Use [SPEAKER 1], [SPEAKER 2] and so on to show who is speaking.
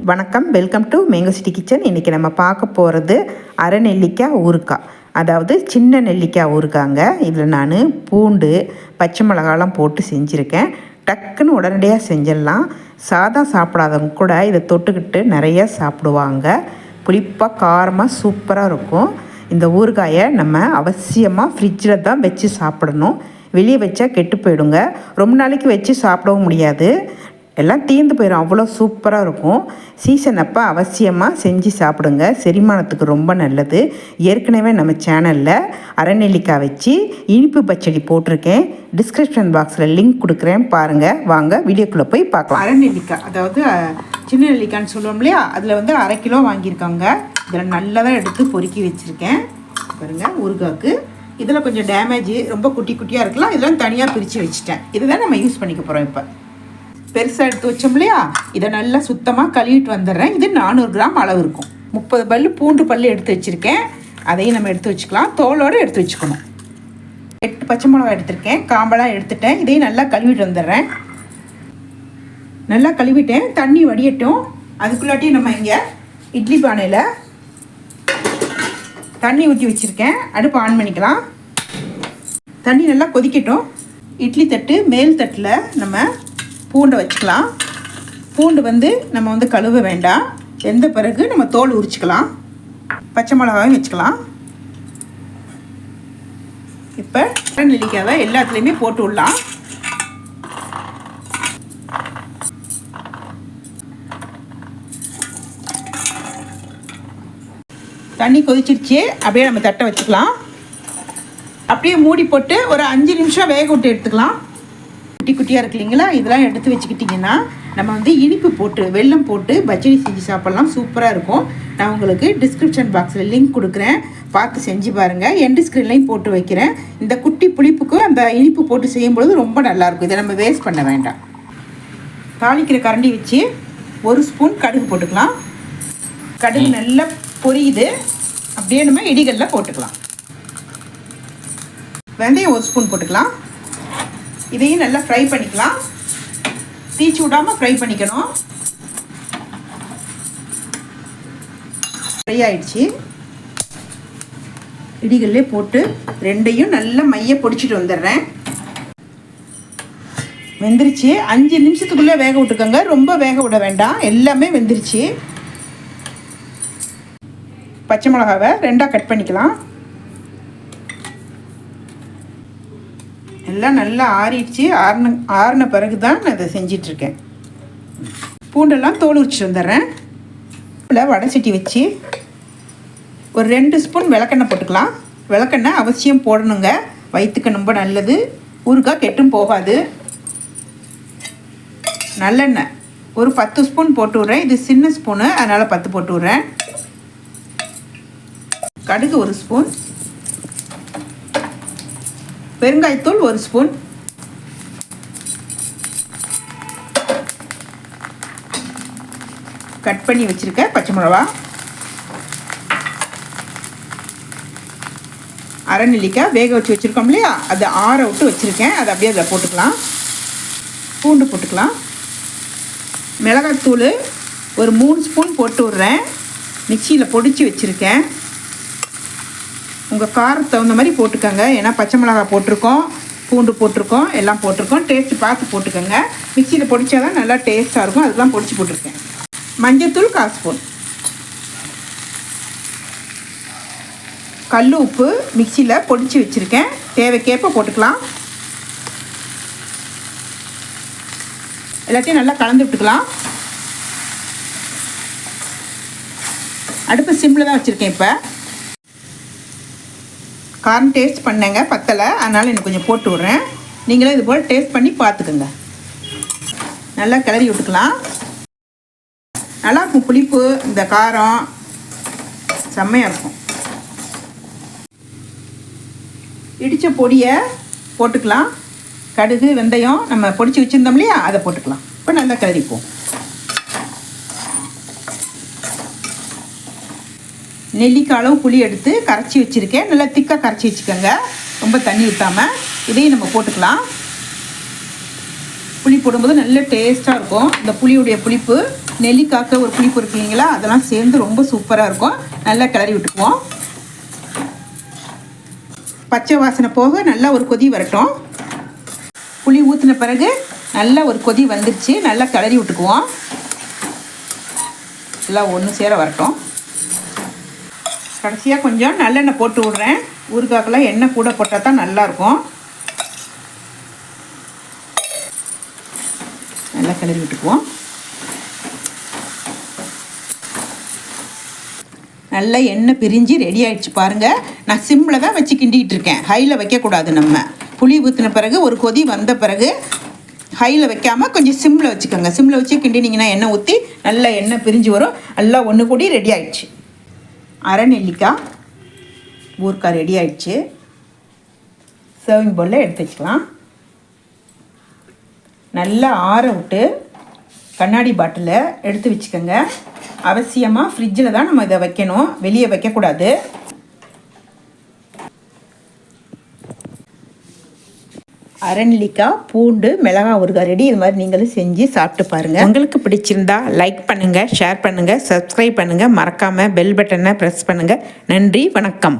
[SPEAKER 1] வணக்கம், welcome to mango city kitchen. இன்றைக்கி நம்ம பார்க்க போகிறது அரை நெல்லிக்காய் ஊறுகாய், அதாவது சின்ன நெல்லிக்காய் ஊறுகாங்க. இதில் நான் பூண்டு, பச்சை மிளகாலாம் போட்டு செஞ்சுருக்கேன். டக்குன்னு உடனடியாக செஞ்சிடலாம். சாதம் சாப்பிடாதவங்க கூட இதை தொட்டுக்கிட்டு நிறையா சாப்பிடுவாங்க. புளிப்பாக காரமாக சூப்பராக இருக்கும். இந்த ஊறுகாயை நம்ம அவசியமாக ஃப்ரிட்ஜில் தான் வச்சு சாப்பிடணும். வெளியே வச்சா கெட்டு போயிடுங்க. ரொம்ப நாளைக்கு வச்சு சாப்பிடவும் முடியாது, எல்லாம் தீர்ந்து போயிடும். அவ்வளோ சூப்பராக இருக்கும். சீசன் அப்போ அவசியமாக செஞ்சு சாப்பிடுங்க, செரிமானத்துக்கு ரொம்ப நல்லது. ஏற்கனவே நம்ம சேனலில் அரை நெல்லிக்காய் வச்சு இனிப்பு பச்சடி போட்டிருக்கேன். டிஸ்கிரிப்ஷன் பாக்ஸில் லிங்க் கொடுக்குறேன், பாருங்கள். வாங்க வீடியோக்குள்ளே போய் பார்க்கலாம். அரை நெல்லிக்காய், அதாவது சின்ன நெல்லிக்காய்ன்னு சொல்லுவோம் இல்லையா, அதில் வந்து 1/2 கிலோ வாங்கியிருக்காங்க. இதில் நல்லா தான் எடுத்து பொறுக்கி வச்சுருக்கேன் பாருங்கள் ஊறுகாய்க்கு. இதில் கொஞ்சம் டேமேஜ், ரொம்ப குட்டி குட்டியாக இருக்கலாம். இதெல்லாம் தனியாக பிரித்து வச்சுட்டேன். இதுதான் நம்ம யூஸ் பண்ணிக்க போகிறோம். இப்போ பெருசாக எடுத்து வச்சோம் இல்லையா, இதை நல்லா சுத்தமாக கழுவிட்டு வந்துடுறேன். இது 400 கிராம் அளவு இருக்கும். 30 பல் பூண்டு பல் எடுத்து வச்சுருக்கேன். அதையும் நம்ம எடுத்து வச்சுக்கலாம். தோலோடு எடுத்து வச்சுக்கணும். 8 பச்சை மிளகா எடுத்திருக்கேன், காம்பெல்லாம் எடுத்துட்டேன். இதையும் நல்லா கழுவிட்டு வந்துடுறேன். நல்லா கழுவிட்டேன், தண்ணி வடியட்டும். அதுக்குள்ளாட்டியும் நம்ம இங்கே இட்லி பானையில் தண்ணி ஊற்றி வச்சுருக்கேன். அடுப்பு ஆன் பண்ணிக்கலாம். தண்ணி நல்லா கொதிக்கட்டும். இட்லி தட்டு மேல் தட்டில் நம்ம பூண்டை வச்சுக்கலாம். பூண்டு வந்து நம்ம வந்து கழுவ வேண்டாம். வெந்த பிறகு நம்ம தோல் உரிச்சிக்கலாம். பச்சை மிளகாயும் வச்சுக்கலாம். இப்போ நெல்லிக்காவை எல்லாத்துலேயுமே போட்டு விடலாம். தண்ணி கொதிச்சிருச்சு. அப்படியே நம்ம தட்டை வச்சுக்கலாம். அப்படியே மூடி போட்டு ஒரு 5 நிமிஷம் வேக விட்டு எடுத்துக்கலாம். குட்டி குட்டியாக இருக்கு இல்லைங்களா, இதெல்லாம் எடுத்து வச்சுக்கிட்டிங்கன்னா நம்ம வந்து இனிப்பு போட்டு வெல்லம் போட்டு பச்சடி செஞ்சு சாப்பிட்லாம். சூப்பராக இருக்கும். நான் உங்களுக்கு டிஸ்கிரிப்ஷன் பாக்ஸில் லிங்க் கொடுக்குறேன், பார்த்து செஞ்சு பாருங்கள். எண்டு ஸ்க்ரீன்லையும் போட்டு வைக்கிறேன். இந்த குட்டி புளிப்புக்கு அந்த இனிப்பு போட்டு செய்யும்பொழுது ரொம்ப நல்லாயிருக்கும். இதை நம்ம வேஸ்ட் பண்ண வேண்டாம். தாளிக்கிற கரண்டி வச்சு 1 ஸ்பூன் கடுகு போட்டுக்கலாம். கடுகு நல்லா பொரியுது. அப்படியே நம்ம இடிகளில் போட்டுக்கலாம். வெந்தயம் 1 ஸ்பூன் போட்டுக்கலாம். இதையும் நல்லா ஃப்ரை பண்ணிக்கலாம். தீச்சு விடாமல் ஃப்ரை பண்ணிக்கணும். ஃப்ரை ஆயிடுச்சு. இடிகளிலே போட்டு ரெண்டையும் நல்லா மைய பொடிச்சிட்டு வந்துடுறேன். வெந்துருச்சு. 5 நிமிஷத்துக்குள்ளே வேக விட்டுக்கோங்க, ரொம்ப வேக விட வேண்டாம். எல்லாமே வெந்துருச்சு. பச்சை மிளகாவை 2ஆக கட் பண்ணிக்கலாம். எல்லாம் நல்லா ஆறிடுச்சு. ஆறின பிறகு தான் நான் இதை செஞ்சிட்ருக்கேன். பூண்டெல்லாம் தோல் உரிச்சிட்டு வந்துடுறேன். வடை சட்டி வச்சு ஒரு 2 ஸ்பூன் விளக்கெண்ணெய் போட்டுக்கலாம். விளக்கெண்ணெய் அவசியம் போடணுங்க, வயிற்றுக்கு ரொம்ப நல்லது. ஊறுகாய் கெட்டும் போகாது. நல்லெண்ணெய் ஒரு 10 ஸ்பூன் போட்டு விட்றேன். இது சின்ன ஸ்பூனு, அதனால் 10 போட்டு விட்றேன். கடுகு 1 ஸ்பூன், பெருங்காயத்தூள் 1 ஸ்பூன், கட் பண்ணி வச்சுருக்க பச்சை மிளகா, அரை நெல்லிக்காய் வேக வச்சு வச்சுருக்கோம் இல்லையா, அதை ஆற விட்டு வச்சுருக்கேன். அதை அப்படியே அதில் போட்டுக்கலாம். பூண்டு போட்டுக்கலாம். மிளகாத்தூள் ஒரு 3 ஸ்பூன் போட்டு விட்றேன். மிக்சியில் பொடிச்சு வச்சுருக்கேன். உங்கள் காரத்துக்கு தகுந்த மாதிரி போட்டுக்கோங்க. ஏன்னா பச்சை மிளகா போட்டிருக்கோம், பூண்டு போட்டிருக்கோம், எல்லாம் போட்டிருக்கோம். டேஸ்ட்டு பார்த்து போட்டுக்கோங்க. மிக்சியில் பொடிச்சா தான் நல்லா டேஸ்ட்டாக இருக்கும். அதுதான் பொடிச்சு போட்டிருக்கேன். மஞ்சத்தூள் 1/4 ஸ்பூன், கல் உப்பு மிக்சியில் பொடிச்சு வச்சுருக்கேன். தேவைக்கேற்ப போட்டுக்கலாம். எல்லாத்தையும் நல்லா கலந்து விட்டுக்கலாம். அடுப்பு சிம்மில் தான் வச்சுருக்கேன். இப்போ காரம் டேஸ்ட் பண்ணேங்க, பத்தலை, அதனால் எனக்கு கொஞ்சம் போட்டு விட்றேன். நீங்களும் இது போல் டேஸ்ட் பண்ணி பார்த்துக்குங்க. நல்லா கிளறி விட்டுக்கலாம். நல்லாயிருக்கும். புளிப்பு, இந்த காரம் செம்மையாக இருக்கும். இடித்த பொடியை போட்டுக்கலாம். கடுகு வெந்தயம் நம்ம பொடிச்சு வச்சுருந்தோம் இல்லையா, அதை போட்டுக்கலாம். இப்போ நல்லா கிளறிப்போம். நெல்லிக்காய் அளவு புளி எடுத்து கரைச்சி வச்சுருக்கேன். நல்லா திக்காக கரைச்சி வச்சுக்கோங்க, ரொம்ப தண்ணி ஊற்றாமல். இதையும் நம்ம போட்டுக்கலாம். புளி போடும்போது நல்ல டேஸ்ட்டாக இருக்கும். இந்த புளியுடைய புளிப்பு நெல்லிக்காய்க்கு ஒரு புளிப்பு இருக்கு இல்லைங்களா, அதெல்லாம் சேர்ந்து ரொம்ப சூப்பராக இருக்கும். நல்லா கிளறி விட்டுக்குவோம். பச்சை வாசனை போக நல்லா ஒரு கொதி வரட்டும். புளி ஊற்றின பிறகு நல்லா ஒரு கொதி வந்துருச்சு. நல்லா கிளறி விட்டுக்குவோம். எல்லாம் ஒன்று சேர வரட்டும். கடைசியாக கொஞ்சம் நல்லெண்ணெய் போட்டு விட்றேன். ஊறுகாய்க்கெல்லாம் எண்ணெய் கூட போட்டால் தான் நல்லாயிருக்கும். நல்லா கிளறி விட்டுக்குவோம். நல்லா எண்ணெய் பிரிஞ்சு ரெடி ஆகிடுச்சு பாருங்கள். நான் சிம்மில் தான் வச்சு கிண்டிகிட்டு இருக்கேன். ஹையில் வைக்கக்கூடாது. நம்ம புளி ஊற்றின பிறகு ஒரு கொதி வந்த பிறகு ஹையில் வைக்காமல் கொஞ்சம் சிம்மில் வச்சுக்கோங்க. சிம்மில் வச்சு கிண்டினீங்கன்னா எண்ணெய் ஊற்றி நல்லா எண்ணெய் பிரிஞ்சு வரும். நல்லா ஒன்று கூடி ரெடி ஆகிடுச்சு. அரை நெல்லிக்காய் ஊறுகாய் ரெடி ஆகிடுச்சு. சர்விங் பவுலில் எடுத்து வச்சுக்கலாம். நல்லா ஆற விட்டு கண்ணாடி பாட்டிலில் எடுத்து வச்சுக்கோங்க. அவசியமாக ஃப்ரிட்ஜில் தான் நம்ம இதை வைக்கணும், வெளியே வைக்கக்கூடாது. அரநெல்லிக்காய், பூண்டு, மிளகாய் ஊறுகாய் ரெடி. இது மாதிரி நீங்களும் செஞ்சு சாப்பிட்டு பாருங்கள். உங்களுக்கு பிடிச்சிருந்தா லைக் பண்ணுங்கள், ஷேர் பண்ணுங்கள், சப்ஸ்கிரைப் பண்ணுங்கள். மறக்காமல் பெல் பட்டனை ப்ரெஸ் பண்ணுங்கள். நன்றி, வணக்கம்.